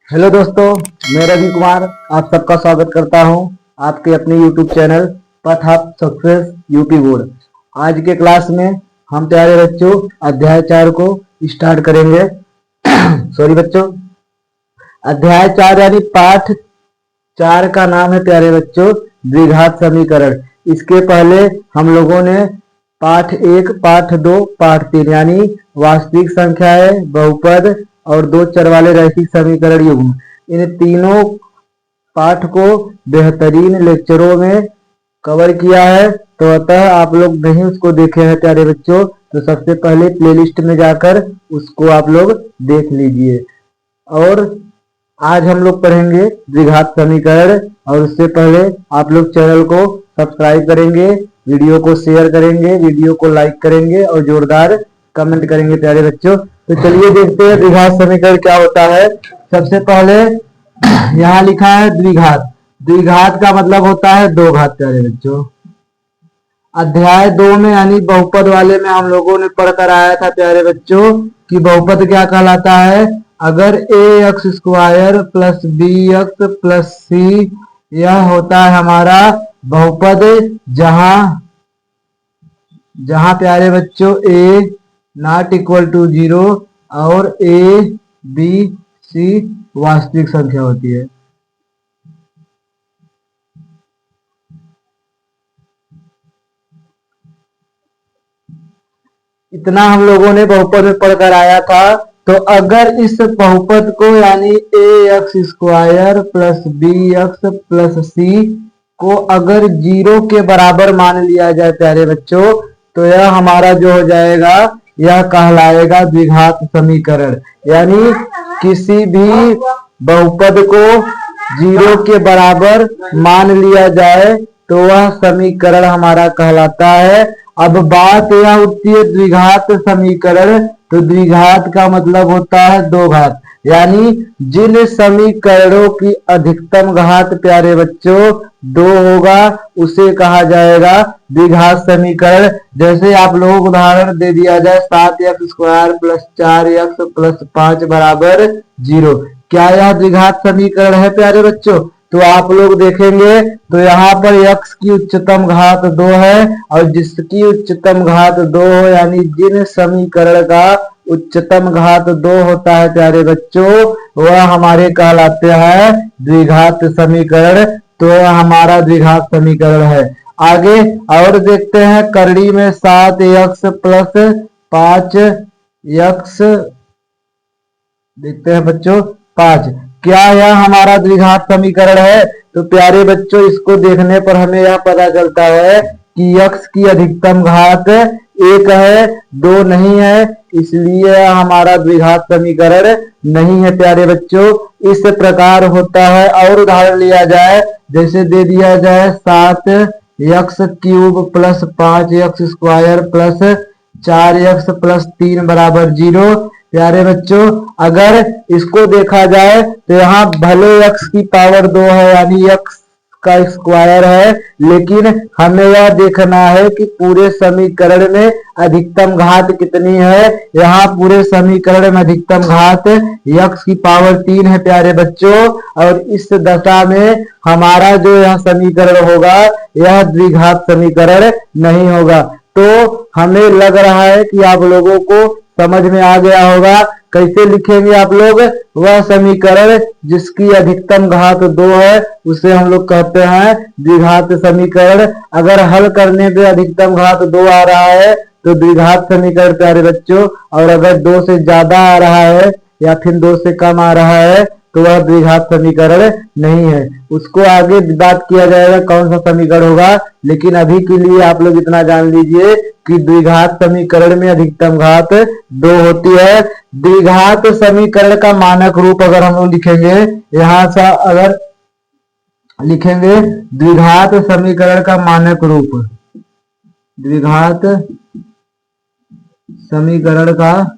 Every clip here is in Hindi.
हेलो दोस्तों, मैं रवि कुमार आप सबका स्वागत करता हूं आपके अपने YouTube channel path of success UP board. आज के क्लास में हम प्यारे बच्चों अध्याय 4 को स्टार्ट करेंगे। सॉरी बच्चों, अध्याय 4 यानी पाठ 4 का नाम है प्यारे बच्चों द्विघात समीकरण। इसके पहले हम लोगों ने पाठ 1, पाठ 2, पाठ 3 यानी वास्तविक संख्याएं, बहुपद और दो चर वाले रैखिक समीकरण युग्म, इन तीनों पाठ को बेहतरीन लेक्चरों में कवर किया है। तो अतः आप लोग नहीं उसको देखे हैं प्यारे बच्चों तो सबसे पहले प्लेलिस्ट में जाकर उसको आप लोग देख लीजिए। और आज हम लोग पढ़ेंगे द्विघात समीकरण, और उससे पहले आप लोग चैनल को सब्सक्राइब करेंगे, वीडियो को शेयर करेंगे, वीडियो को लाइक करेंगे और जोरदार कमेंट करेंगे प्यारे बच्चों। तो चलिए देखते हैं द्विघात समीकरण क्या होता है। सबसे पहले यहाँ लिखा है द्विघात। द्विघात का मतलब होता है दो घात प्यारे बच्चों। अध्याय 2 में यानी बहुपद वाले में हम लोगों ने पढ़कर आया था प्यारे बच्चों कि बहुपद क्या कहलाता है। अगर a x square plus b x plus c यह होता है हमारा बहुपद, जहां प्यारे बच्चों ए नॉट इक्वल टू 0 और ए बी सी वास्तविक संख्या होती है। इतना हम लोगों ने बहुपद में पढ़कर आया था। तो अगर इस बहुपद को यानी a x square plus b x plus c को अगर 0 के बराबर मान लिया जाए प्यारे बच्चों तो यह हमारा जो हो जाएगा यह कहलाएगा द्विघात समीकरण। यानी किसी भी बहुपद को 0 के बराबर मान लिया जाए तो वह समीकरण हमारा कहलाता है। अब बात यह उठती है द्विघात समीकरण। तो द्विघात का मतलब होता है दो घात, यानी जिन समीकरणों की अधिकतम घात प्यारे बच्चों 2 होगा उसे कहा जाएगा द्विघात समीकरण। जैसे आप लोगों को उदाहरण दे दिया जाए 7x square plus 4x plus 5 बराबर 0, क्या यह द्विघात समीकरण है प्यारे बच्चों? तो आप लोग देखेंगे तो यहाँ पर x की उच्चतम घात 2 है और जिसकी उच्चतम घात 2 हो यानी जिन समीकरण का उच्चतम घात 2 होता है प्यारे बच्चों वह हमारे कहलाते हैं द्विघात समीकरण। तो यह हमारा द्विघात समीकरण है। आगे और देखते हैं करड़ी में 7x प्लस 5x देखते हैं बच्चों 5, क्या यह हमारा द्विघात समीकरण है? तो प्यारे बच्चों इसको देखने पर हमें यह पता चलता है कि x की अधिकतम घात 1 है, 2 नहीं है, इसलिए हमारा द्विघात समीकरण नहीं है प्यारे बच्चों। इस प्रकार होता है। और उदाहरण लिया जाए, जैसे दे दिया जाए 7x cube plus 5x square plus 4x plus 3 बराबर 0। प्यारे बच्चों अगर इसको देखा जाए तो यहाँ भले x की पावर 2 है यानी x का स्क्वायर है, लेकिन हमें यह देखना है कि पूरे समीकरण में अधिकतम घात कितनी है। यहाँ पूरे समीकरण में अधिकतम घात x की पावर 3 है प्यारे बच्चों, और इस दशा में हमारा जो यह समीकरण होगा यह द्विघात समीकरण नहीं होगा। तो हमें लग रहा है कि आप लोगों को समझ में आ गया होगा। कैसे लिखेंगे आप लोग? वह समीकरण जिसकी अधिकतम घात 2 है उसे हम लोग कहते हैं द्विघात समीकरण। अगर हल करने पे अधिकतम घात 2 आ रहा है तो द्विघात समीकरण प्यारे बच्चों, और अगर 2 से ज्यादा आ रहा है या फिर 2 से कम आ रहा है तो वह द्विघात समीकरण नहीं है। उसको आगे बात किया जाएगा कौन सा समीकरण होगा, लेकिन अभी के लिए आप लोग इतना जान लीजिए कि द्विघात समीकरण में अधिकतम घात 2 होती है। द्विघात समीकरण का मानक रूप अगर हम लोग लिखेंगे, यहां से अगर लिखेंगे द्विघात समीकरण का मानक रूप, द्विघात समीकरण का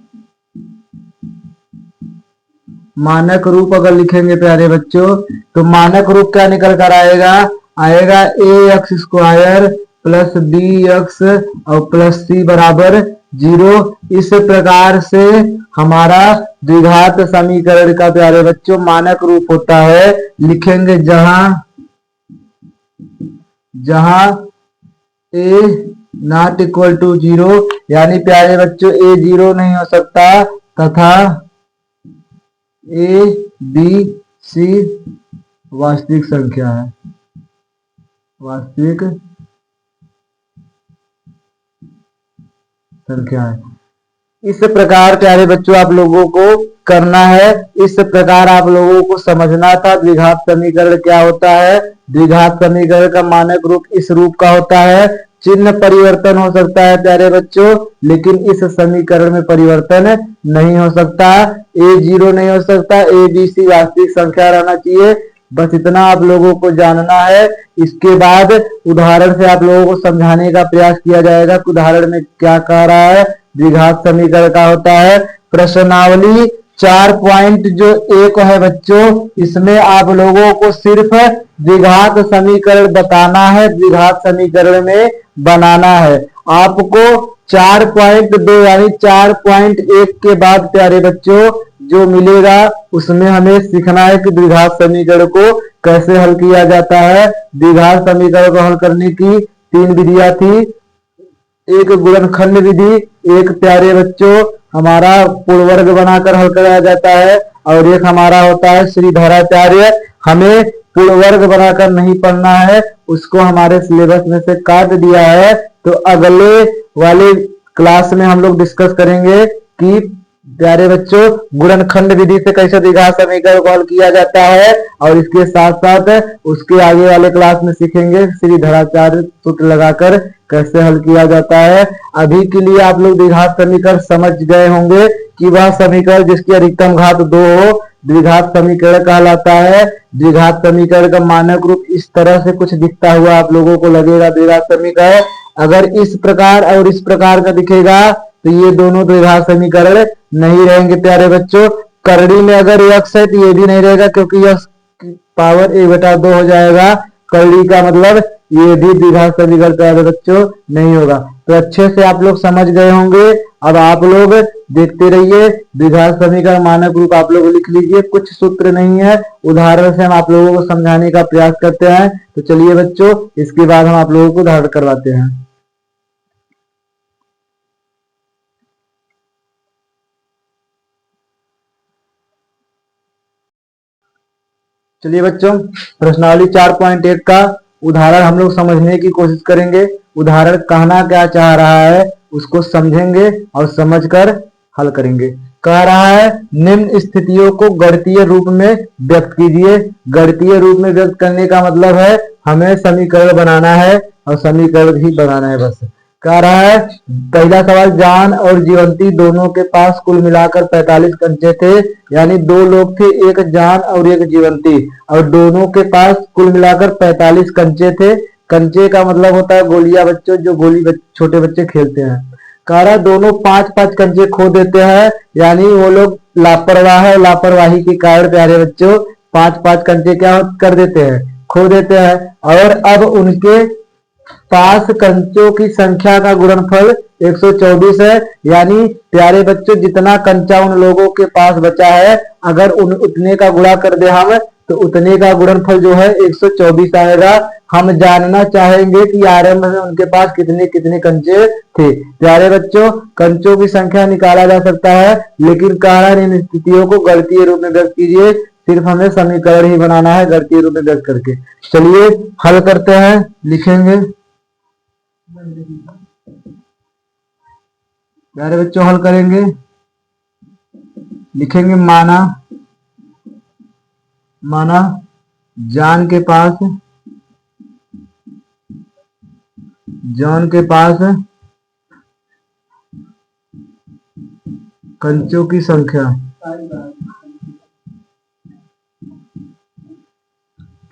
मानक रूप अगर लिखेंगे प्यारे बच्चों तो मानक रूप क्या निकल कर आएगा a x square plus b x और प्लस सी बराबर जीरो। इस प्रकार से हमारा द्विघात समीकरण का प्यारे बच्चों मानक रूप होता है। लिखेंगे जहां ए नॉट इक्वल टू जीरो, यानी प्यारे बच्चों ए जीरो नहीं हो सकता तथा ए बी सी वास्तविक संख्या है, वास्तविक संख्या है। इस प्रकार प्यारे बच्चों आप लोगों को करना है, इस प्रकार आप लोगों को समझना था द्विघात समीकरण क्या होता है। द्विघात समीकरण का मानक रूप इस रूप का होता है। चिन्ह परिवर्तन हो सकता है प्यारे बच्चों, लेकिन इस समीकरण में परिवर्तन नहीं हो सकता। ए जीरो नहीं हो सकता, ए बी सी वास्तविक संख्या रहना चाहिए। बस इतना आप लोगों को जानना है। इसके बाद उदाहरण से आप लोगों को समझाने का प्रयास किया जाएगा कि उदाहरण में क्या कह रहा है। द्विघात समीकरण का होता है प्रश्नावली 4.1 है बच्चों, इसमें आप लोगों को सिर्फ द्विघात समीकरण बताना है, द्विघात समीकरण में बनाना है। आपको 4.2 यानी 4.1 के बाद प्यारे बच्चों जो मिलेगा उसमें हमें सीखना है कि द्विघात समीकरण को कैसे हल किया जाता है। द्विघात समीकरण को हल करने की 3 विधियां थी, एक गुणनखंड विधि, एक प्यारे बच्चों हमारा पूर्णवर्ग बनाकर हल कराया जाता है, और एक हमारा होता है श्रीधराचार्य। हमें पूर्णवर्ग बनाकर नहीं पढ़ना है, उसको हमारे सिलेबस में से काट दिया है। तो अगले वाले क्लास में हम लोग डिस्कस करेंगे कि प्यारे बच्चों गुणनखंड विधि से कैसे द्विघात समीकरण को हल किया जाता है, और इसके साथ साथ उसके आगे वाले क्लास में सीखेंगे श्रीधराचार्य सूत्र लगाकर कैसे हल किया जाता है। अभी के लिए आप लोग द्विघात समीकरण समझ गए होंगे कि वह समीकरण जिसकी अधिकतम घात 2 हो द्विघात समीकरण कहलाता है। द्विघात समीकरण का मानक रूप इस तरह से कुछ दिखता हुआ आप लोगों को लगेगा। द्विघात समीकरण अगर इस प्रकार और इस प्रकार का दिखेगा तो ये दोनों द्विघात समीकरण नहीं रहेंगे प्यारे बच्चों। करड़ी में अगर x है तो ये भी नहीं रहेगा, क्योंकि x पावर 1/2 हो जाएगा। करड़ी का मतलब ये भी द्विघात समीकरण प्यारे बच्चों नहीं होगा। तो अच्छे से आप लोग समझ गए होंगे। अब आप लोग देखते रहिए, द्विघात समीकरण मानक रूप आप लोग लिख लीजिए। कुछ सूत्र नहीं है, उदाहरण से हम आप लोगों को समझाने का प्रयास करते हैं। तो चलिए बच्चों, इसके बाद हम आप लोगों को उदाहरण करवाते हैं। चलिए बच्चों, प्रश्नावली 4.1 का उदाहरण हम लोग समझने की कोशिश करेंगे। उदाहरण कहना क्या चाह रहा है उसको समझेंगे और समझकर हल करेंगे। कह रहा है निम्न स्थितियों को गणितीय रूप में व्यक्त कीजिए। गणितीय रूप में व्यक्त करने का मतलब है हमें समीकरण बनाना है, और समीकरण ही बनाना है बस। कह रहा है पहला सवाल, जान और जीवंती दोनों के पास कुल मिलाकर 45 कंचे थे। यानी 2 लोग थे, एक जान और एक जीवंती, और दोनों के पास कुल मिलाकर 45 कंचे थे। कंचे का मतलब होता है गोलियां बच्चों, जो गोली छोटे बच्चे खेलते हैं। कह रहा है दोनों 5-5 कंचे खो देते हैं, यानी वो लोग लापरवाह है, लापरवाही के कारण प्यारे बच्चों 5-5 कंचे क्या कर देते हैं, खो देते हैं। और अब उनके पास कंचों की संख्या का गुणनफल 124 है। यानी प्यारे बच्चों जितना कंचा उन लोगों के पास बचा है, अगर उतने का गुणा कर दे हम तो उतने का गुणनफल जो है 124 आएगा। हम जानना चाहेंगे कि आरंभ में उनके पास कितने कितने कंचे थे। प्यारे बच्चों कंचों की संख्या निकाला जा सकता है, लेकिन कारण इन स्थितियों को गणितीय रूप में व्यक्त कीजिए। सिर्फ हमें समीकरण ही बनाना है गणितीय रूप में व्यक्त करके। चलिए हल करते हैं, लिखेंगे प्यारे बच्चों, हल करेंगे। लिखेंगे माना जॉन के पास कंचों की संख्या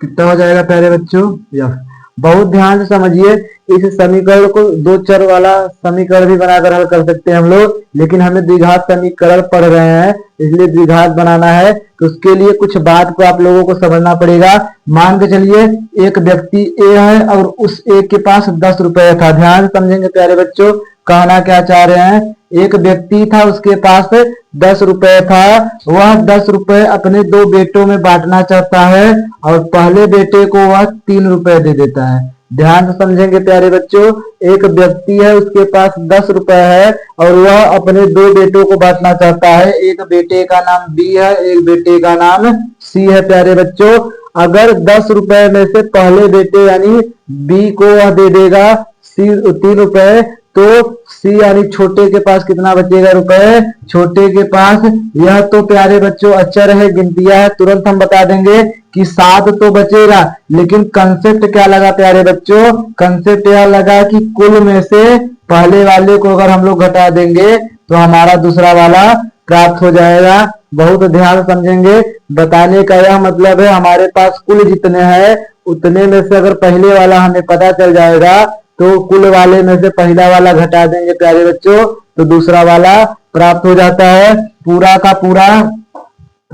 कितना हो जाएगा प्यारे बच्चों, या बहुत ध्यान से समझिए। इस समीकरण को 2 चर वाला समीकरण भी बनाकर हल कर सकते हैं हम लोग, लेकिन हमें द्विघात समीकरण पढ़ रहे हैं इसलिए द्विघात बनाना है। तो उसके लिए कुछ बात को आप लोगों को समझना पड़ेगा। मान के चलिए एक व्यक्ति ए है और उस ए के पास 10 रुपए था। ध्यान समझेंगे प्यारे बच्चों, कहना क्या चाह रहे हैं एक व्यक्ति था, उसके पास 10 रुपए था। वह 10 रुपए अपने दो बेटों में बांटना चाहता है और पहले बेटे को वह 3 रुपए दे देता है। ध्यान से समझेंगे प्यारे बच्चों। एक व्यक्ति है, उसके पास 10 रुपए है और वह अपने दो बेटों को बांटना चाहता है। एक बेटे का नाम बी है, एक बेटे का नाम सी है। प्यारे बच्चों, अगर 10 रुपए में से पहले बेटे यानी बी को वह दे देगा सी 3 रुपए, तो सी यानी छोटे के पास कितना बचेगा रुपए? छोटे के पास, यह तो प्यारे बच्चों अचर है, गिनतियां है, तुरंत हम बता देंगे कि 7 तो बचेगा। लेकिन कंसेप्ट क्या लगा प्यारे बच्चों? कंसेप्ट यह लगा कि कुल में से पहले वाले को अगर हम लोग घटा देंगे तो हमारा दूसरा वाला प्राप्त हो जाएगा। बहुत ध्यान समझेंगे। बताने का यह मतलब है, हमारे पास कुल जितने हैं उतने में से अगर पहले वाला हमें पता चल जाएगा तो कुल वाले में से पहला वाला घटा देंगे प्यारे बच्चों, तो दूसरा वाला प्राप्त हो जाता है। पूरा का पूरा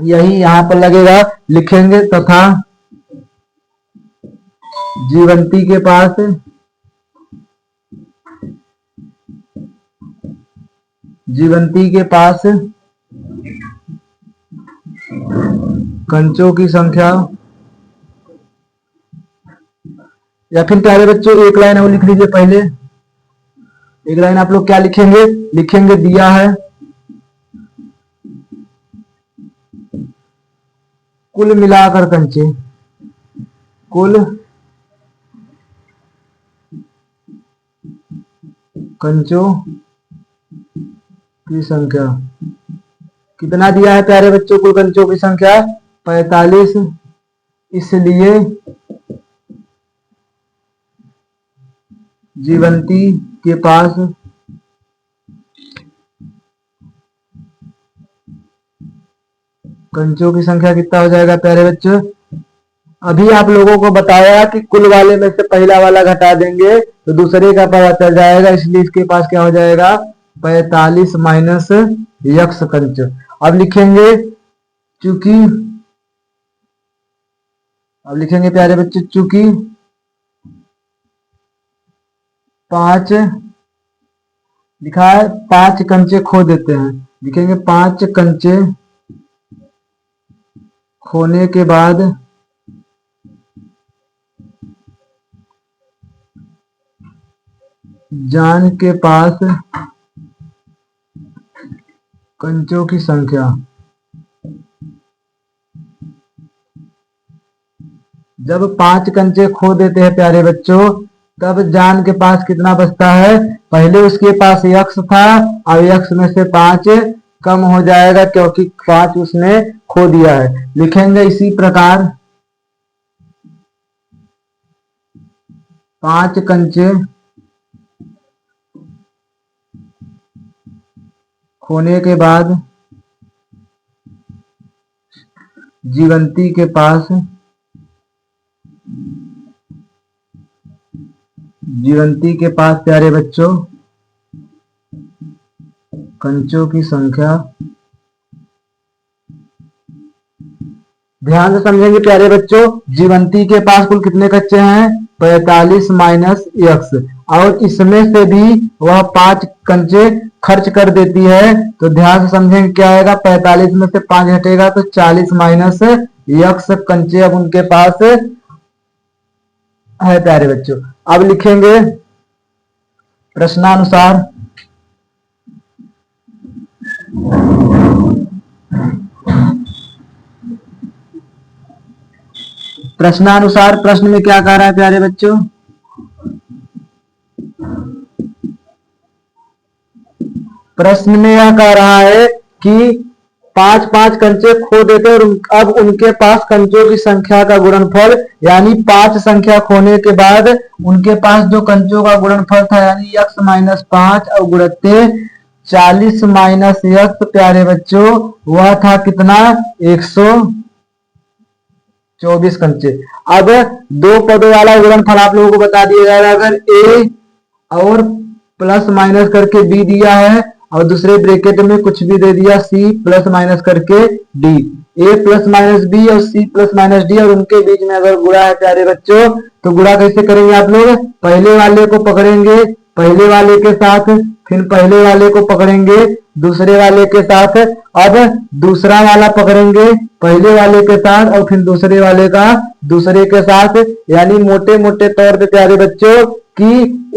यही यहाँ पर लगेगा। लिखेंगे तथा जीवंती के पास कंचों की संख्या, या फिर प्यारे बच्चों एक लाइन और लिख लीजिए। पहले एक लाइन आप लोग क्या लिखेंगे? लिखेंगे दिया है कुल मिलाकर कंचे, कुल कंचों की संख्या कितना दिया है प्यारे बच्चों? कुल कंचों की संख्या 45। इसलिए जीवंती के पास कंचों की संख्या कितना हो जाएगा प्यारे बच्चों? अभी आप लोगों को बताया कि कुल वाले में से पहला वाला घटा देंगे तो दूसरे का पता चल जाएगा, इसलिए इसके पास क्या हो जाएगा? 45 माइनस यक्स कंच। अब लिखेंगे चूंकि, अब लिखेंगे प्यारे बच्चे चूंकि 5 लिखा है, 5 कंचे खो देते हैं। लिखेंगे 5 कंचे खोने के बाद जान के पास कंचों की संख्या। जब 5 कंचे खो देते हैं प्यारे बच्चों, तब जान के पास कितना बचता है? पहले उसके पास यक्स था, अब यक्स में से 5 कम हो जाएगा क्योंकि 5 उसने खो दिया है। लिखेंगे इसी प्रकार 5 कंचे खोने के बाद जीवंती के पास प्यारे बच्चों कंचों की संख्या। ध्यान से समझेंगे प्यारे बच्चों। जीवंती के पास कुल कितने कच्चे हैं? 45 माइनस यक्स, और इसमें से भी वह 5 कंचे खर्च कर देती है। तो ध्यान से समझेंगे क्या आएगा? 45 में से 5 हटेगा तो 40 माइनस यक्स कंचे अब उनके पास है प्यारे बच्चों। अब लिखेंगे प्रश्नानुसार प्रश्न में क्या कह रहा है प्यारे बच्चों? प्रश्न में यह कह रहा है कि 5 कंचे खो देते और अब उनके पास कंचों की संख्या का गुणनफल, यानी 5 संख्या खोने के बाद उनके पास जो कंचों का गुणनफल था यानी यक्स माइनस 5 और गुणित 40 माइनस यक्स प्यारे बच्चों, वह था कितना? 124 कंचे। अब 2 पदों वाला गुणनफल आप लोगों को बता दिया जाएगा। अगर ए और प्लस माइनस करके बी दिया है और दूसरे ब्रैकेट में कुछ भी दे दिया सी प्लस माइनस करके डी, ए प्लस माइनस बी और सी प्लस माइनस डी, और उनके बीच में अगर गुणा है प्यारे बच्चों, तो गुणा कैसे करेंगे आप लोग? पहले वाले को पकड़ेंगे पहले वाले के साथ, फिर पहले वाले को पकड़ेंगे दूसरे वाले के साथ, अब दूसरा वाला पकड़ेंगे पहले वाले के साथ और फिर दूसरे वाले का दूसरे के साथ। यानी मोटे मोटे तौर पे प्यारे बच्चों कि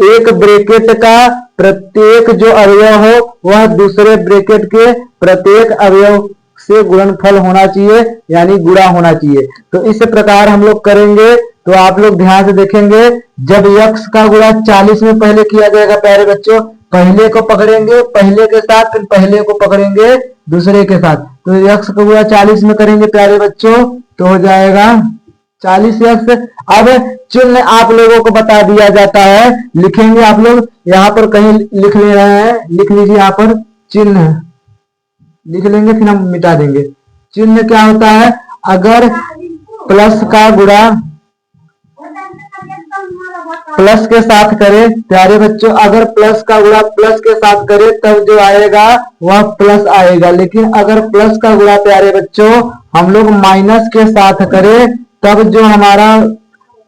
एक ब्रैकेट का प्रत्येक जो अवयव हो वह दूसरे ब्रैकेट के प्रत्येक अवयव से गुणनफल होना चाहिए, यानी गुणा होना चाहिए। तो इस प्रकार हम लोग करेंगे। तो आप लोग ध्यान से देखेंगे, जब x का गुणा 40 में पहले किया जाएगा प्यारे बच्चों, पहले को पकड़ेंगे पहले के साथ, फिर पहले को पकड़ेंगे दूसरे के साथ। तो x का गुणा 40 में करेंगे प्यारे बच्चों तो हो जाएगा 40x। अब चिन्ह आप लोगों को बता दिया जाता है, लिखेंगे आप लोग यहाँ पर कहीं लिख ले रहे हैं, लिख लीजिए यहाँ पर चिन्ह लिख लेंगे, फिर हम मिटा देंगे। चिन्ह क्या होता है, अगर प्लस का गुणा प्लस के साथ करें प्यारे बच्चों, अगर प्लस का गुणा प्लस के साथ करें तब जो आएगा वह प्लस आएगा। लेकिन अगर प्लस का गुणा प्यारे बच्चों हम लोग माइनस के साथ करें तब जो हमारा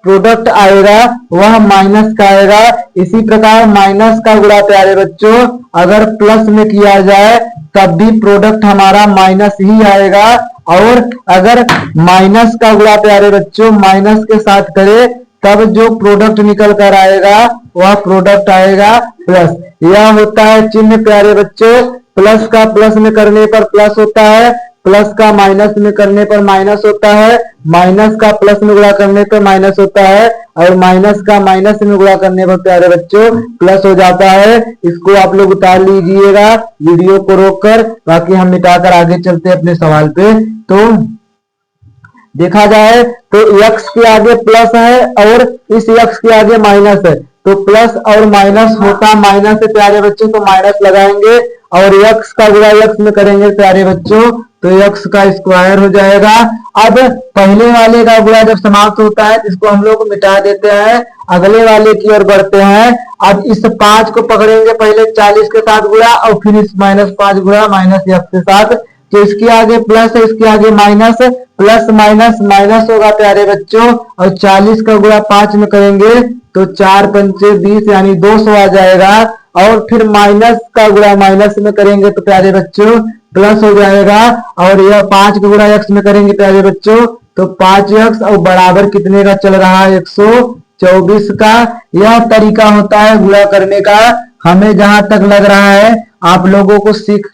प्रोडक्ट आएगा वह माइनस का आएगा। इसी प्रकार माइनस का गुणा प्यारे बच्चों अगर प्लस में किया जाए तब भी प्रोडक्ट हमारा माइनस ही आएगा। और अगर माइनस का गुणा प्यारे बच्चों माइनस के साथ करें तब जो प्रोडक्ट निकल कर आएगा वह प्रोडक्ट आएगा प्लस। यह होता है चिन्ह प्यारे बच्चों। प्लस का प्लस में करने पर प्लस होता है, प्लस का माइनस में करने पर माइनस होता है, माइनस का प्लस में गुणा करने पर माइनस होता है और माइनस का माइनस में गुणा करने पर प्यारे बच्चों प्लस हो जाता है। इसको आप लोग उतार लीजिएगा वीडियो को रोककर, बाकी हम मिटाकर आगे चलते हैं अपने सवाल पे। तो देखा जाए तो x के आगे प्लस है और इस x के आगे माइनस है, तो प्लस और माइनस होता माइनस है प्यारे बच्चों, तो माइनस लगाएंगे और x का गुणा x में करेंगे प्यारे बच्चों तो x का स्क्वायर हो जाएगा। अब पहले वाले का गुणा जब समाप्त होता है इसको हम लोग मिटा देते हैं, अगले वाले की ओर बढ़ते हैं। अब इस 5 को पकड़ेंगे पहले 40 के साथ गुणा और फिर इस -5 गुणा माइनस x के साथ। तो इसके आगे प्लस है, इसके आगे माइनस, प्लस माइनस माइनस होगा प्यारे बच्चों और 40 का गुणा 5 में करेंगे तो 4 पंचे 20 यानी 200 आ जाएगा। और फिर माइनस का गुणा माइनस में करेंगे तो प्यारे बच्चों प्लस हो जाएगा। और यह 5 का गुणा x में करेंगे प्यारे बच्चों तो 5x और बराबर कितने का चल रहा है 124 का। यह तरीका होता है गुणा करने का। हमें जहां तक लग रहा है आप लोगों को सीख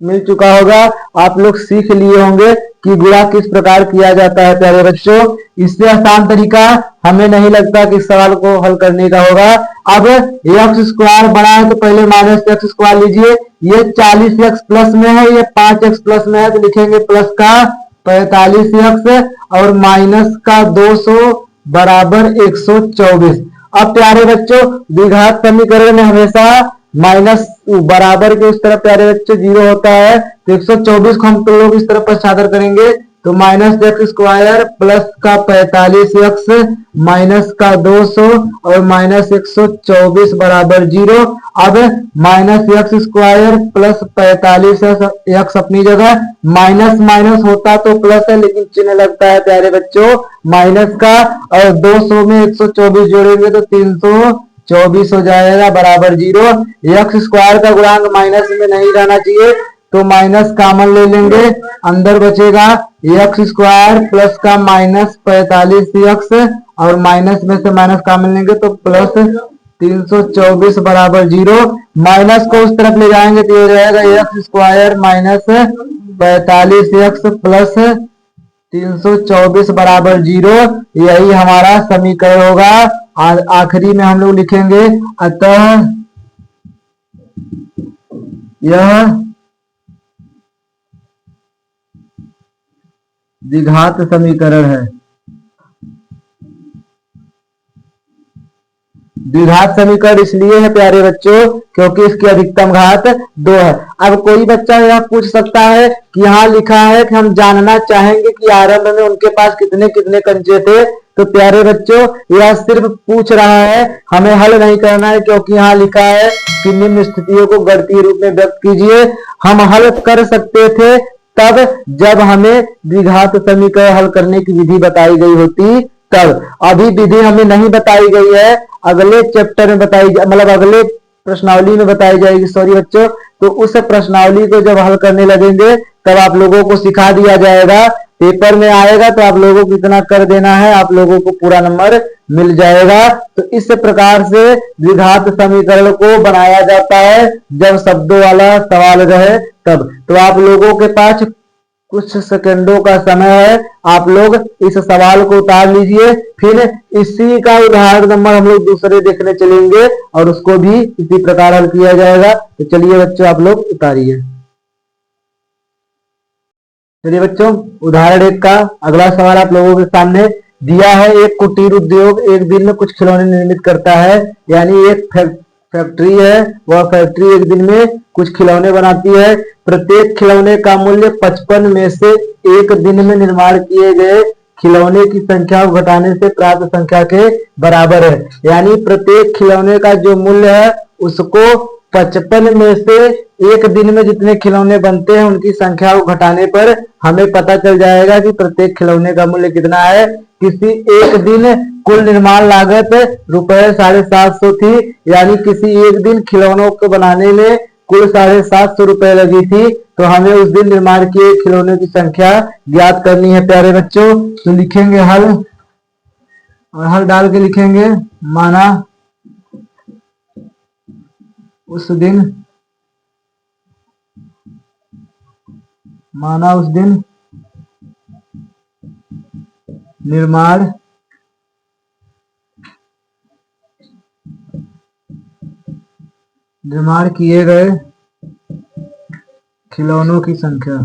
मिल चुका होगा, आप लोग सीख लिए होंगे कि गुणा किस प्रकार किया जाता है प्यारे बच्चों। इससे आसान तरीका हमें नहीं लगता कि इस सवाल को हल करने का होगा। अब x स्क्वायर बड़ा है तो पहले माइनस एक्स स्क्वायर लीजिए, ये 40x प्लस में है, ये 5x प्लस में है तो लिखेंगे प्लस का 45x और माइनस का 200 बराबर 124। अब प्यारे बच्चों द्विघात समीकरण में हमेशा माइनस बराबर के उस तरफ प्यारे बच्चों 0 होता है, तो 124 को हम तो लोग इस तरफ प्रसादर करेंगे तो माइनस एक्स स्क्वायर प्लस का 45x माइनस का 200 और माइनस 124 बराबर 0। अब minus x square plus 45x अपनी जगह, माइनस माइनस होता तो प्लस है लेकिन चिन्ह लगता है प्यारे बच्चों माइनस का, और 200 में 124 जोड़ेंगे तो 324 हो जाएगा बराबर 0। एक्स स्क्वायर का गुणांक माइनस में नहीं रहना चाहिए तो माइनस कॉमन ले लेंगे, अंदर बचेगा एक्स स्क्वायर प्लस का माइनस 45x और माइनस में से माइनस कॉमन लेंगे तो प्लस 324 बराबर 0। माइनस को उस तरफ ले जाएंगे तो ये रहेगा x square minus 45x plus 324 बराबर 0। यही हमारा समीकरण होगा। आखिरी में हम लोग लिखेंगे अतः यह द्विघात समीकरण है। द्विघात समीकरण इसलिए है प्यारे बच्चों क्योंकि इसकी अधिकतम घात 2 है। अब कोई बच्चा यह पूछ सकता है कि यहाँ लिखा है कि हम जानना चाहेंगे कि आरंभ में उनके पास कितने कितने कंचे थे। तो प्यारे बच्चों यह सिर्फ पूछ रहा है, हमें हल नहीं करना है क्योंकि यहाँ लिखा है कि निम्न स्थितियों को गणितीय रूप में व्यक्त कीजिए। हम हल कर सकते थे तब जब हमें द्विघात समीकरण हल करने की विधि बताई गई होती तब। अभी विधि हमें नहीं बताई गई है, अगले चैप्टर में बताई मतलब अगले प्रश्नावली में बताई जाएगी, सॉरी बच्चों। तो उस प्रश्नावली को जब हल करने लगेंगे तब आप लोगों को सिखा दिया जाएगा, पेपर में आएगा तो आप लोगों को कितना कर देना है, आप लोगों को पूरा नंबर मिल जाएगा। तो इस प्रकार से द्विघात समीकरण को बनाया जाता है जब शब्दों वाला सवाल रहे तब। तो आप लोगों के पास कुछ सेकंडों का समय है, आप लोग इस सवाल को उतार लीजिए, फिर इसी का उदाहरण नंबर हम लोग दूसरे देखने चलेंगे और उसको भी इसी प्रकार हल किया जाएगा। तो चलिए बच्चों आप लोग उतारिए। चलिए बच्चों, उदाहरण 1 का अगला सवाल आप लोगों के सामने दिया है। एक कुटीर उद्योग एक दिन में कुछ खिलौने निर्मित करता है, यानी एक फैक्ट्री है, वह फैक्ट्री एक दिन में कुछ खिलौने बनाती है। प्रत्येक खिलौने का मूल्य 55 में से एक दिन में निर्माण किए गए खिलौने की संख्या को घटाने से प्राप्त संख्या के बराबर है। यानी प्रत्येक खिलौने का जो मूल्य है उसको 55 में से एक दिन में जितने खिलौने बनते हैं उनकी संख्या को घटाने पर हमें पता चल जाएगा कि प्रत्येक खिलौने का मूल्य कितना है। किसी एक दिन कुल निर्माण लागत ₹750 थी, यानी किसी एक दिन खिलौनों को बनाने में कुल ₹750 लगी थी। तो हमें उस दिन निर्माण किए खिलौनों की संख्या ज्ञात करनी है प्यारे बच्चों। तो लिखेंगे हल, और हल डाल के लिखेंगे माना उस दिन निर्माण किए गए खिलौनों की संख्या,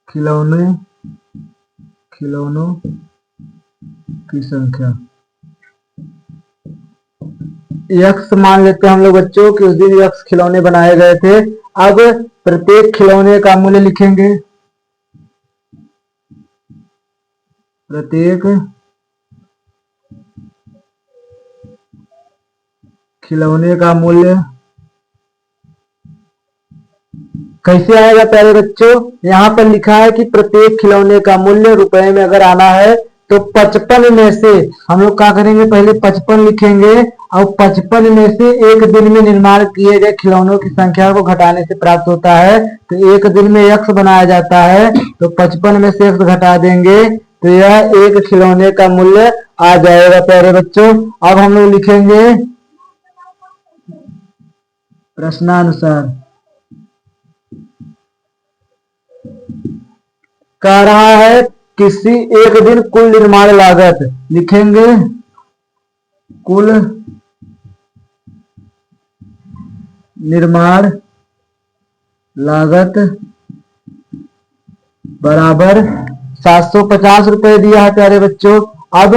खिलौनों की संख्या यक्स मान लेते हैं हम लोग बच्चों कि उस दिन यक्स खिलौने बनाए गए थे। अब प्रत्येक खिलौने का मूल्य लिखेंगे, प्रत्येक खिलौने का मूल्य कैसे आएगा प्यारे बच्चों। यहाँ पर लिखा है कि प्रत्येक खिलौने का मूल्य रुपए में अगर आना है तो 55 में से हम लोग क्या करेंगे, पहले 55 लिखेंगे और 55 में से एक दिन में निर्माण किए गए खिलौनों की संख्या को घटाने से प्राप्त होता है। तो एक दिन में यक्स बनाया जाता है तो 55 में से यक्स घटा देंगे तो यह एक खिलौने का मूल्य आ जाएगा प्यारे बच्चों। अब हम लोग लिखेंगे प्रश्नानुसार, कह रहा है किसी एक दिन कुल निर्माण लागत, लिखेंगे कुल निर्माण लागत बराबर 750 रुपए दिया है प्यारे बच्चों। अब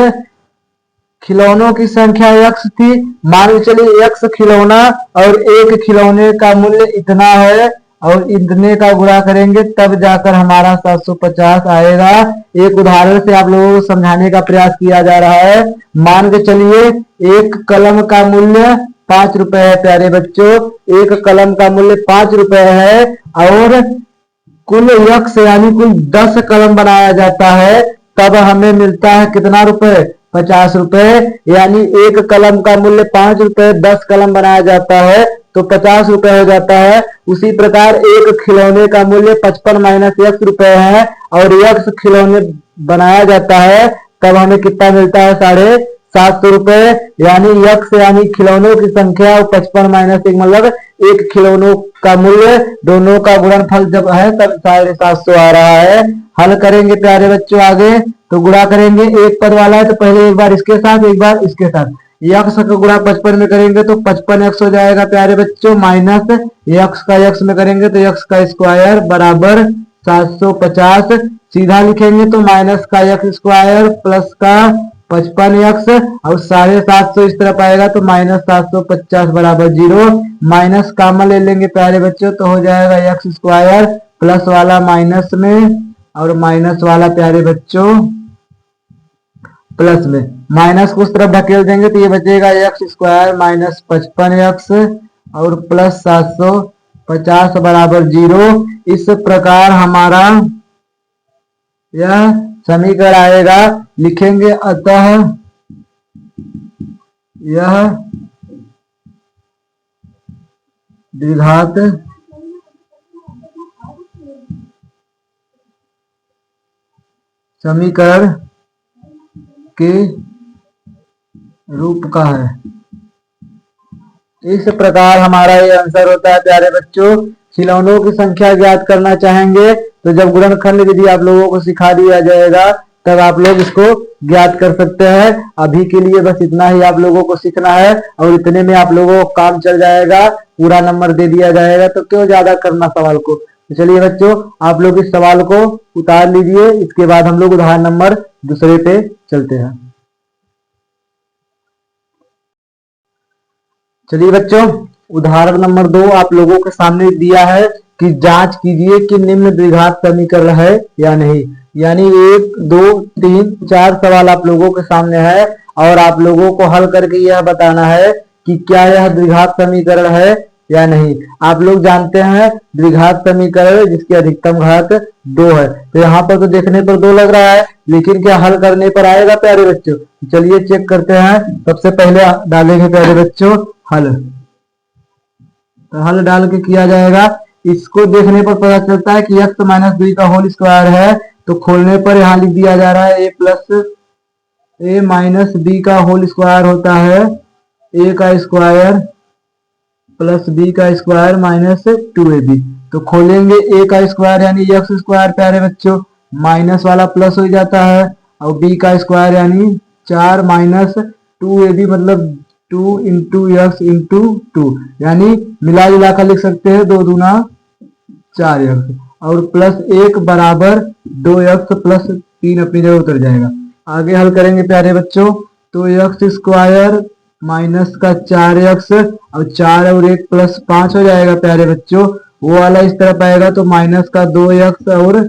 खिलौनों की संख्या x थी, मान के चलिए x खिलौना और एक खिलौने का मूल्य इतना है और इतने का गुणा करेंगे तब जाकर हमारा 750 आएगा। एक उदाहरण से आप लोगों को समझाने का प्रयास किया जा रहा है। मान के चलिए एक कलम का मूल्य 5 रुपए है प्यारे बच्चों, एक कलम का मूल्य 5 रुपए है और कुल यक्स यानी कुल 10 कलम बनाया जाता है, तब हमें मिलता है कितना रुपए, 50 रुपए। यानी एक कलम का मूल्य 5 रुपए, 10 कलम बनाया जाता है तो 50 रुपए हो जाता है। उसी प्रकार एक खिलौने का मूल्य 55 माइनस x रुपए है और x खिलौने बनाया जाता है तब हमें कितना मिलता है, 750 रुपए। यानी x यानी खिलौनों की संख्या और 55 माइनस 1 मतलब एक खिलौनों का मूल्य, दोनों का गुणनफल जब है तब 750 आ रहा है। हल करेंगे प्यारे बच्चों आगे, तो गुणा करेंगे, एक पद वाला है तो पहले एक बार इसके साथ एक बार इसके साथ, यक्स का गुणा 55 में करेंगे तो 55x हो जाएगा प्यारे बच्चों, माइनस यक्स का यक्स में करेंगे तो यक्स का स्क्वायर बराबर 750। सीधा लिखेंगे तो माइनस का यक्स स्क्वायर प्लस का 55x और 750 इस तरफ आएगा तो माइनस 750 बराबर 0। माइनस कॉमन ले लेंगे प्यारे बच्चों तो हो जाएगा यक्स स्क्वायर प्लस वाला माइनस में और माइनस वाला प्यारे बच्चों प्लस में, माइनस को उस तरफ ढकेल देंगे तो ये बचेगा एक्स स्क्वायर माइनस 55x और प्लस 750 बराबर 0। इस प्रकार हमारा यह समीकरण आएगा, लिखेंगे अतः यह द्विघात समीकरण के रूप का है। इस प्रकार हमारा ये आंसर होता है प्यारे बच्चों। खिलौनों की संख्या ज्ञात करना चाहेंगे तो जब गुणनखंड विधि आप लोगों को सिखा दिया जाएगा तब आप लोग इसको ज्ञात कर सकते हैं। अभी के लिए बस इतना ही आप लोगों को सीखना है और इतने में आप लोगों को काम चल जाएगा, पूरा नंबर दे दिया जाएगा, तो क्यों ज्यादा करना सवाल को। तो चलिए बच्चों, आप लोग इस सवाल को उतार लीजिए, इसके बाद हम लोग उदाहरण नंबर दूसरे पे चलते हैं। चलिए बच्चों, उदाहरण नंबर 2 आप लोगों के सामने दिया है कि जांच कीजिए कि निम्न द्विघात समीकरण है या नहीं। यानी 1 2 3 4 सवाल आप लोगों के सामने है और आप लोगों को हल करके यह बताना है कि क्या यह द्विघात समीकरण है या नहीं। आप लोग जानते हैं द्विघात समीकरण जिसकी अधिकतम घात 2 है, तो यहाँ पर तो देखने पर 2 लग रहा है, लेकिन क्या हल करने पर आएगा प्यारे बच्चों। चलिए चेक करते हैं। सबसे पहले डालेंगे प्यारे बच्चों हल, तो हल डाल के किया जाएगा। इसको देखने पर पता चलता है कि x माइनस बी का होल स्क्वायर है, तो खोलने पर यहाँ लिख दिया जा रहा है a plus A minus B का होल स्क्वायर होता है a का स्क्वायर प्लस b का स्क्वायर माइनस 2ab। तो खोलेंगे a का स्क्वायर यानी x स्क्वायर प्यारे बच्चों, माइनस वाला प्लस हो जाता है, और b का स्क्वायर यानी 4 माइनस 2ab मतलब 2 इंटू एक्स इंटू 2, यानी मिला जुला कर लिख सकते हैं 2 दूना 4x, और प्लस 1 बराबर 2x प्लस 3 अपनी जगह उतर जाएगा। आगे हल करेंगे प्यारे बच्चों, तो एक्स स्क्वायर माइनस का 4x और 4 और 1 प्लस 5 हो जाएगा प्यारे बच्चों। वो वाला इस तरफ आएगा तो माइनस का 2x और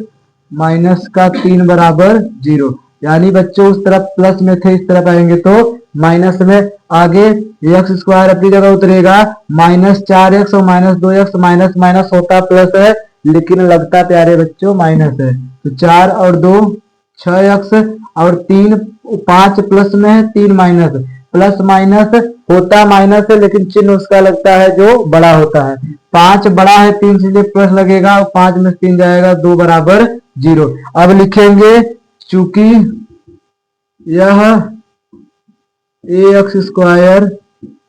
माइनस का 3 बराबर 0, यानी बच्चों उस तरफ प्लस में थे, इस तरफ आएंगे तो माइनस में। आगे एक्स स्क्वायर अपनी जगह उतरेगा, माइनस 4x और माइनस 2x, माइनस माइनस होता प्लस है लेकिन लगता प्यारे बच्चों माइनस है, तो 4 और 2 6x और 3 5 प्लस में है 3 माइनस, प्लस माइनस होता माइनस है लेकिन चिन्ह उसका लगता है जो बड़ा होता है। 5 बड़ा है 3 से प्लस लगेगा और 5 में 3 जाएगा 2 बराबर 0। अब लिखेंगे चूंकि यह ax स्क्वायर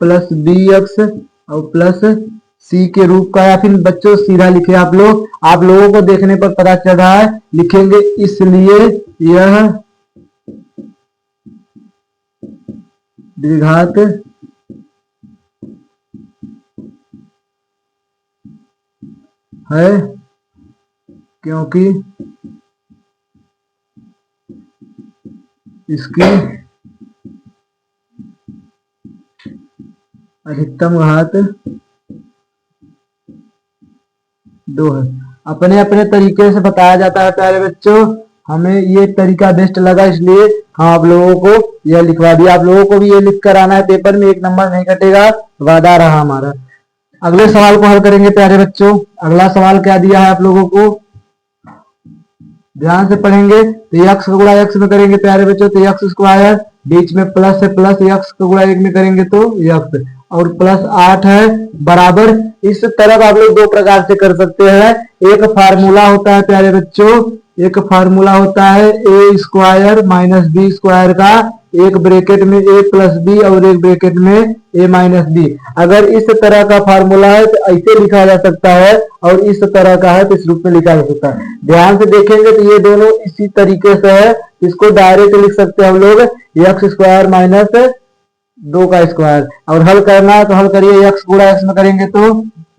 प्लस bx और प्लस c के रूप का, या फिर बच्चों सीधा लिखे आप लोगों को देखने पर पता चल रहा है, लिखेंगे इसलिए यह द्विघात है क्योंकि इसकी अधिकतम घात 2 है। अपने अपने तरीके से बताया जाता है प्यारे बच्चों, हमें ये तरीका बेस्ट लगा इसलिए हम आप लोगों को यह लिखवा दिया। आप लोगों को भी ये लिख कर आना है पेपर में, 1 नंबर नहीं कटेगा, वादा रहा हमारा। अगले सवाल को हल करेंगे प्यारे बच्चों। अगला सवाल क्या दिया है आप लोगों को, ध्यान से पढ़ेंगे। तो x का गुणा x में करेंगे प्यारे बच्चों तो x स्क्वायर, बीच में प्लस है प्लस, x का गुणा 1 में करेंगे तो x, और प्लस 8 है बराबर। इस तरफ आप लोग 2 प्रकार से कर सकते हैं। एक फार्मूला होता है प्यारे बच्चों, एक फार्मूला होता है ए स्क्वायर माइनस बी स्क्वायर का, एक ब्रैकेट में ए प्लस बी और एक ब्रैकेट में ए माइनस बी। अगर इस तरह का फार्मूला है तो ऐसे लिखा जा सकता है, और इस तरह का है तो इस रूप में लिखा जा सकता है। ध्यान से देखेंगे तो ये दोनों इसी तरीके से है, इसको डायरेक्ट लिख सकते हैं हम लोग एक्स स्क्वायर माइनस 2 का स्क्वायर। और हल करना है तो हल करिए, एक्स गुणा एक्स में करेंगे तो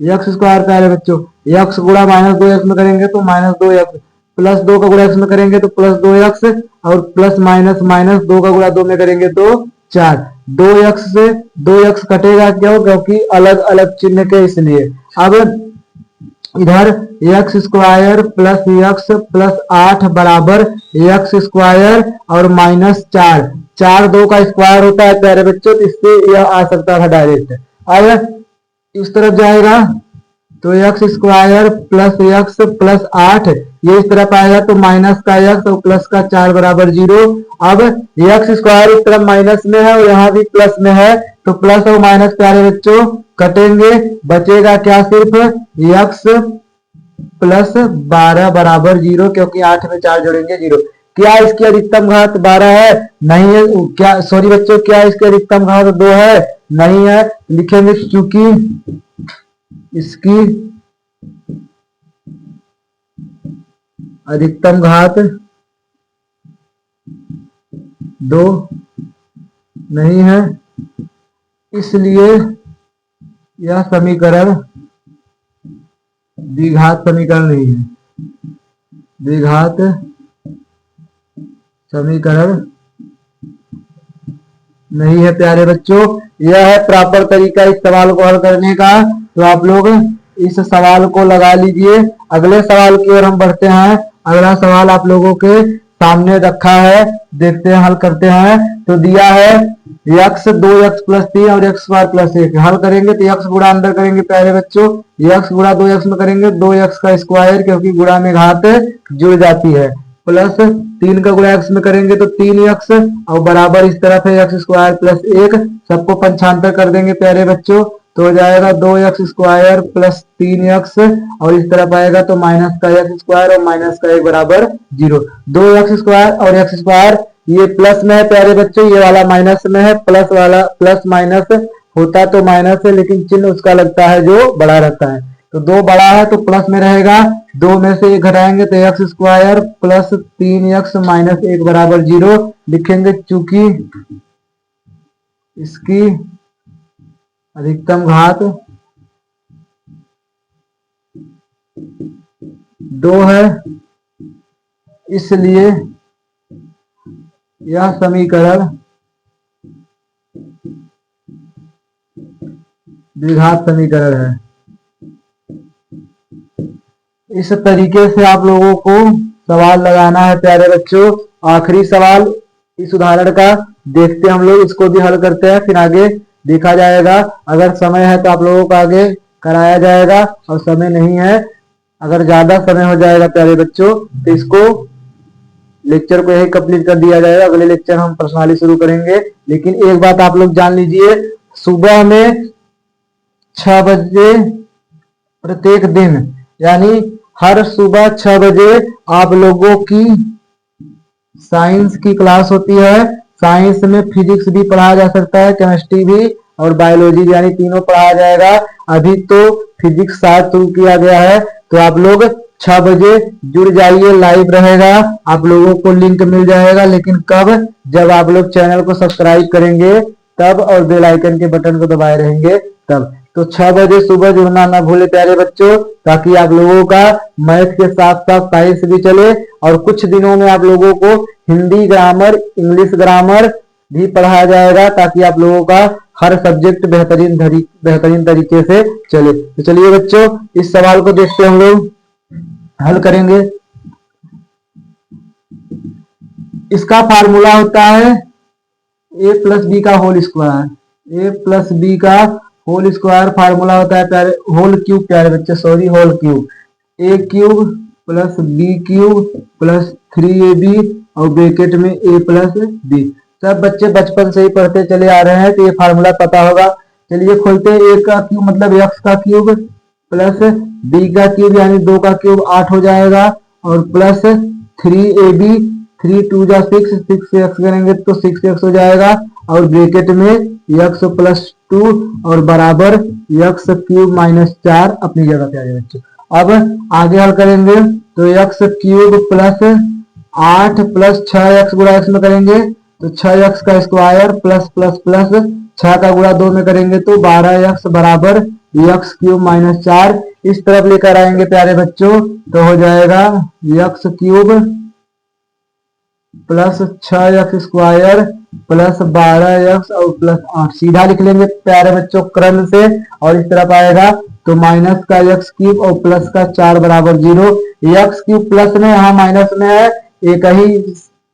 एक्स स्क्वायर प्यारे बच्चों, एक्स गुणा माइनस 2x में करेंगे तो माइनस 2x, प्लस 2 का गुणा x में करेंगे तो प्लस 2x, और प्लस माइनस माइनस 2 का गुणा 2 में करेंगे तो 4। 2x से 2x कटेगा क्यों, क्योंकि अलग अलग चिन्ह के इसलिए। अब इधर x square plus x plus 8 बराबर एक्स स्क्वायर और माइनस 4, 4 2 का स्क्वायर होता है प्यारे बच्चों, तो इससे यह आ सकता था डायरेक्ट। अब इस तरफ जाएगा तो x square plus x plus 8 ये इस तरफ आएगा तो माइनस का एक्स और प्लस का 4 बराबर 0। अब एक्स स्क्वायर इस तरफ माइनस में है और यहाँ भी प्लस में है, तो प्लस और माइनस प्यारे बच्चों कटेंगे, बचेगा क्या, सिर्फ एक्स प्लस 12 बराबर 0, क्योंकि 8 में 4 जोड़ेंगे 0। क्या इसकी अधिकतम घात 12 है? नहीं है। क्या, सॉरी बच्चों, क्या इसकी अधिकतम घात 2 है? नहीं है। लिखेंगे चूंकि इसकी अधिकतम घात 2 नहीं है, इसलिए यह समीकरण द्विघात समीकरण नहीं है। द्विघात समीकरण नहीं है प्यारे बच्चों। यह है प्रॉपर तरीका इस सवाल को हल करने का। तो आप लोग इस सवाल को लगा लीजिए। अगले सवाल की ओर हम बढ़ते हैं। अगला सवाल आप लोगों के सामने रखा है, देखते हैं, हल करते हैं। तो दिया है x 2x प्लस 3 और x स्क्वायर प्लस 1। हल करेंगे तो x गुणा अंदर करेंगे प्यारे बच्चों, x गुणा 2x में करेंगे 2x का स्क्वायर, क्योंकि गुणा में घात जुड़ जाती है, प्लस 3 का गुणा x में करेंगे तो 3x और बराबर इस तरफ है x स्क्वायर प्लस 1। सबको पंचांतर कर देंगे प्यारे बच्चों, तो हो जाएगा 2x स्क्वायर प्लस 3x और इस तरफ आएगा तो माइनस का x स्क्वायर और माइनस का 1 बराबर 0। 2x स्क्वायर और x स्क्वायर ये प्लस में है प्यारे बच्चों, ये वाला माइनस में है। प्लस वाला प्लस माइनस होता तो माइनस है, लेकिन चिन्ह उसका लगता है जो बड़ा रहता है। तो 2 बड़ा है तो प्लस में रहेगा, 2 में से 1 घटाएंगे तो x square plus 3x minus 1 बराबर 0। लिखेंगे चूंकि इसकी अधिकतम घात 2 है, इसलिए यह समीकरण द्विघात समीकरण है। इस तरीके से आप लोगों को सवाल लगाना है प्यारे बच्चों। आखिरी सवाल इस उदाहरण का देखते हम लोग, इसको भी हल करते हैं, फिर आगे देखा जाएगा। अगर समय है तो आप लोगों को आगे कराया जाएगा, और समय नहीं है, अगर ज्यादा समय हो जाएगा प्यारे बच्चों तो इसको लेक्चर को यही कंप्लीट कर दिया जाएगा। अगले लेक्चर हम पर्सनली शुरू करेंगे। लेकिन एक बात आप लोग जान लीजिए, सुबह में 6 बजे प्रत्येक दिन, यानी हर सुबह 6 बजे आप लोगों की साइंस की क्लास होती है। साइंस में फिजिक्स भी पढ़ाया जा सकता है, केमिस्ट्री भी और बायोलॉजी, यानी तीनों पढ़ाया जाएगा। अभी तो फिजिक्स शायद शुरू किया गया है, तो आप लोग 6 बजे जुड़ जाइए, लाइव रहेगा, आप लोगों को लिंक मिल जाएगा। लेकिन कब? जब आप लोग चैनल को सब्सक्राइब करेंगे तब, और बेल आइकन के बटन को दबाए रहेंगे तब। तो 6 बजे सुबह जुड़ना ना भूले प्यारे बच्चों, ताकि आप लोगों का मैथ के साथ साथ साइंस भी चले। और कुछ दिनों में आप लोगों को हिंदी ग्रामर, इंग्लिश ग्रामर भी पढ़ाया जाएगा, ताकि आप लोगों का हर सब्जेक्ट बेहतरीन तरीके से चले। तो चलिए बच्चों, इस सवाल को देखते हम लोग हल करेंगे। इसका फार्मूला होता है a प्लस बी का whole square. a plus B का होल स्क्वायर फार्मूला होता है प्यारे, होल क्यूब प्यारे बच्चे, sorry whole cube, a cube plus B cube plus 3ab और ब्रैकेट में a प्लस बी। सब बच्चे बचपन से ही पढ़ते चले आ रहे हैं, तो ये फार्मूला पता होगा। चलिए खोलते हैं। a का क्यूब मतलब x का क्यूब प्लस b का क्यूब यानी 2 का क्यूब 8 हो जाएगा, और प्लस 3ab, 3 2 जा 6, 6 से x करेंगे तो 6x हो जाएगा, और ब्रैकेट में x प्लस 2 और बराबर x क्यूब माइनस 4 अपनी जगह पे आ जाए बच्चों। अब आगे हल करेंगे तो x cube plus 8 plus 6x गुणा x में करेंगे तो 6x का स्क्वायर प्लस प्लस प्लस 6 का गुणा 2 में करेंगे तो 12x बराबर x क्यूब माइनस 4। इस तरफ लेकर आएंगे प्यारे बच्चों तो हो जाएगा x cube plus 6x square plus 12x और प्लस 8। सीधा लिख लेंगे प्यारे बच्चों क्रम से, और इस तरफ आएगा तो माइनस का x क्यूब और प्लस का 4 बराबर 0। x क्यूब प्लस में, यहाँ माइनस में है, एक ही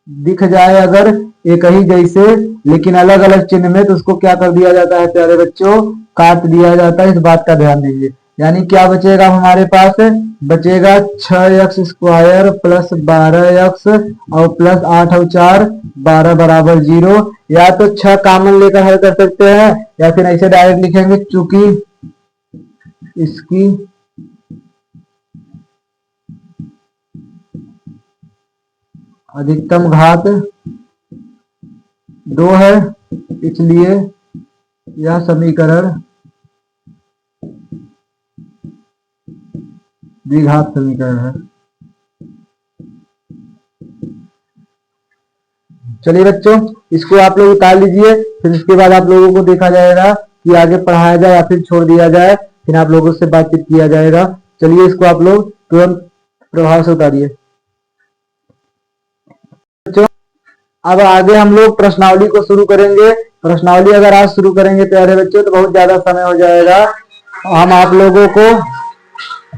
दिख जाए अगर एक ही जैसे, लेकिन अलग अलग चिन्ह में, तो उसको क्या कर दिया जाता है प्यारे बच्चों, काट दिया जाता है। इस बात का ध्यान दीजिए। यानी क्या बचेगा हमारे पास, बचेगा 6x² प्लस 12x और प्लस 8 और 4 12 बराबर 0। या तो 6 कॉमन लेकर हल कर सकते हैं या फिर ऐसे डायरेक्ट लिखेंगे, चूंकि इसकी अधिकतम घात 2 है, इसलिए यह समीकरण द्विघात समीकरण है। चलिए बच्चों, इसको आप लोग उतार लीजिए, फिर इसके बाद आप लोगों को देखा जाएगा कि आगे पढ़ाया जाए या फिर छोड़ दिया जाए, फिर आप लोगों से बातचीत किया जाएगा। चलिए इसको आप लोग तुरंत प्रभाव से उतारिए। बच्चों, अब आगे हम लोग प्रश्नावली को शुरू करेंगे। प्रश्नावली अगर आज शुरू करेंगे प्यारे बच्चों तो बहुत ज्यादा समय हो जाएगा। हम आप लोगों को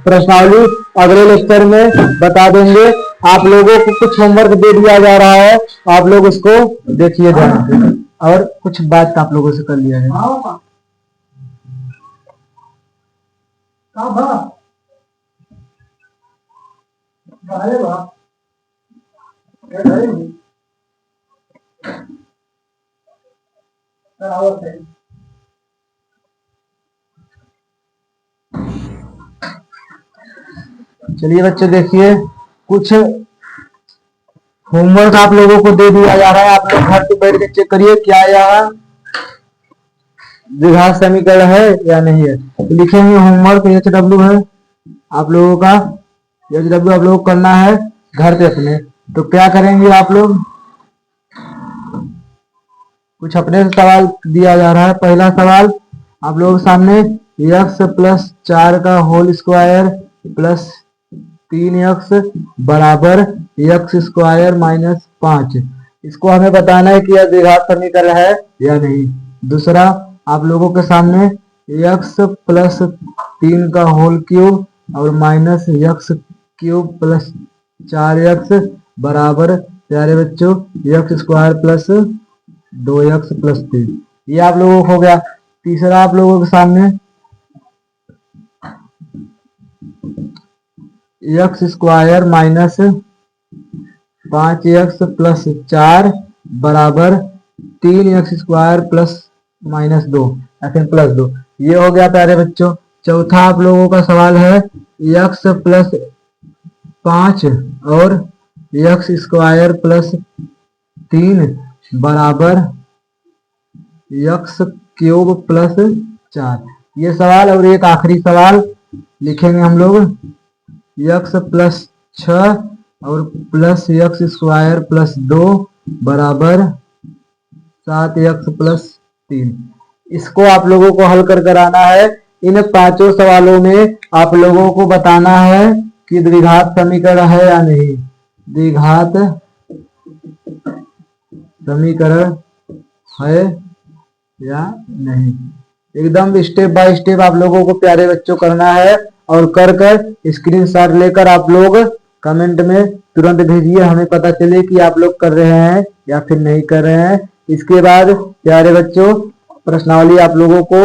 प्रश्नावली अगले लेक्चर में बता देंगे। आप लोगों को कुछ होमवर्क दे दिया जा रहा है, आप लोग उसको देखिए ध्यान से और कुछ बात आप लोगों से कर लिया जाए। चलिए बच्चे देखिए, कुछ होमवर्क आप लोगों को दे दिया जा रहा है। आप लोग घर पे बैठ के चेक करिए क्या यह द्विघात समीकरण है या नहीं है। लिखेंगे होमवर्क HW है आप लोगों का, HW आप लोगों को करना है घर पे अपने। तो क्या करेंगे आप लोग, कुछ अपने से सवाल दिया जा रहा है। पहला सवाल आप लोगों के सामने, x प्लस 4 का होल स्क्वायर प्लस 3x बराबर x² माइनस 5। इसको हमें बताना है कि यह द्विघात समीकरण है या नहीं। दूसरा आप लोगों के सामने x प्लस 3 का होल क्यूब और माइनस x³ प्लस 4x बराबर प्यारे बच्चों x² प्लस 2x प्लस 3। ये आप लोगों को हो गया। तीसरा आप लोगों के सामने x² माइनस 5x प्लस 4 बराबर 3x² प्लस माइनस 2 या फिर प्लस 2। ये हो गया प्यारे बच्चों। चौथा आप लोगों का सवाल है x प्लस 5 और x² प्लस 3 बराबर x³ प्लस 4। ये सवाल और एक आखिरी सवाल लिखेंगे हम लोग, x प्लस 6 और प्लस x² प्लस 2 बराबर 7x प्लस 3। इसको आप लोगों को हल कर आना है। इन पांचों सवालों में आप लोगों को बताना है कि द्विघात समीकरण है या नहीं, द्विघात समीकरण है या नहीं। एकदम स्टेप बाय स्टेप आप लोगों को प्यारे बच्चों करना है और कर स्क्रीनशॉट लेकर आप लोग कमेंट में तुरंत भेजिए, हमें पता चले कि आप लोग कर रहे हैं या फिर नहीं कर रहे हैं। इसके बाद प्यारे बच्चों प्रश्नावली आप लोगों को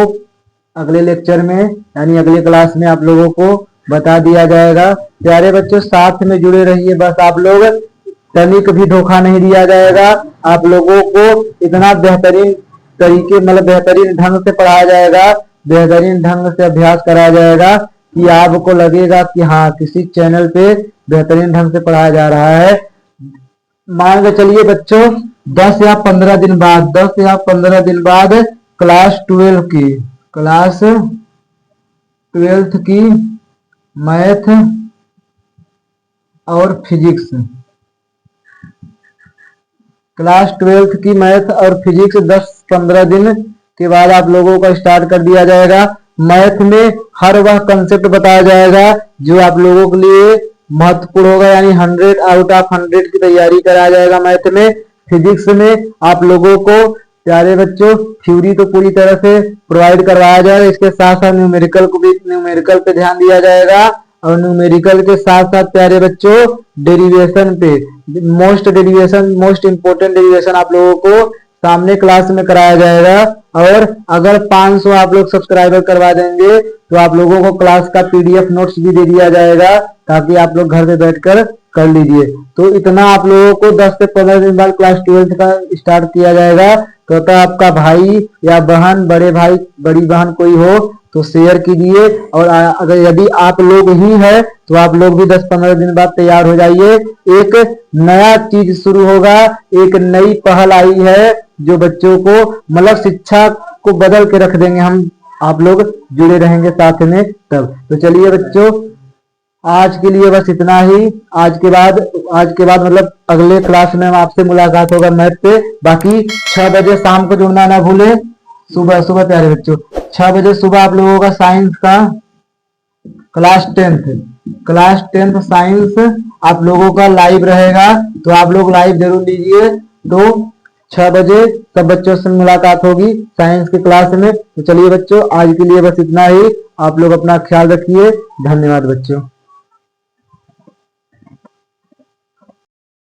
अगले लेक्चर में यानी अगले क्लास में आप लोगों को बता दिया जाएगा। प्यारे बच्चों साथ में जुड़े रहिए, बस आप लोग तनिक भी धोखा नहीं दिया जाएगा। आप लोगों को इतना बेहतरीन तरीके मतलब बेहतरीन ढंग से पढ़ाया जाएगा, बेहतरीन ढंग से अभ्यास कराया जाएगा कि आपको लगेगा कि हाँ किसी चैनल पे बेहतरीन ढंग से पढ़ाया जा रहा है। मान के चलिए बच्चों 10 या 15 दिन बाद क्लास 12th की मैथ और फिजिक्स, क्लास 12th की मैथ और फिजिक्स 10-15 दिन के बाद आप लोगों का स्टार्ट कर दिया जाएगा। मैथ में हर वह कंसेप्ट बताया जाएगा जो आप लोगों के लिए महत्वपूर्ण होगा, यानी 100 आउट ऑफ 100 की तैयारी कराया जाएगा मैथ में। फिजिक्स में आप लोगों को प्यारे बच्चों थ्योरी तो पूरी तरह से प्रोवाइड करवाया जाएगा, इसके साथ साथ न्यूमेरिकल पे ध्यान दिया जाएगा और न्यूमेरिकल के साथ साथ प्यारे बच्चों डेरिवेशन पे मोस्ट इम्पोर्टेंट डेरिवेशन आप लोगों को सामने क्लास में कराया जाएगा। और अगर 500 आप लोग सब्सक्राइबर करवा देंगे तो आप लोगों को क्लास का पीडीएफ नोट्स भी दे दिया जाएगा, ताकि आप लोग घर पे बैठकर कर लीजिए। तो इतना आप लोगों को 10 से 15 दिन बाद क्लास 12 का स्टार्ट किया जाएगा। तो आपका भाई या बहन, बड़े भाई बड़ी बहन कोई हो तो शेयर कीजिए। और अगर यदि आप लोग ही है तो आप लोग भी 10-15 दिन बाद तैयार हो जाइए। एक नया चीज शुरू होगा, एक नई पहल आई है जो बच्चों को मतलब शिक्षा को बदल के रख देंगे हम। आप लोग जुड़े रहेंगे साथ में तब। तो चलिए बच्चों, आज के लिए बस इतना ही। आज के बाद मतलब अगले क्लास में आपसे मुलाकात होगा मैथ पे। बाकी 6 बजे शाम को जुड़ना ना भूलें। सुबह प्यारे बच्चों 6 बजे सुबह आप लोगों का साइंस का क्लास 10th साइंस आप लोगों का लाइव रहेगा। तो आप लोग लाइव जरूर लीजिए। तो 6 बजे सब बच्चों से मुलाकात होगी साइंस की क्लास में। तो चलिए बच्चों, आज के लिए बस इतना ही। आप लोग अपना ख्याल रखिए। धन्यवाद बच्चों।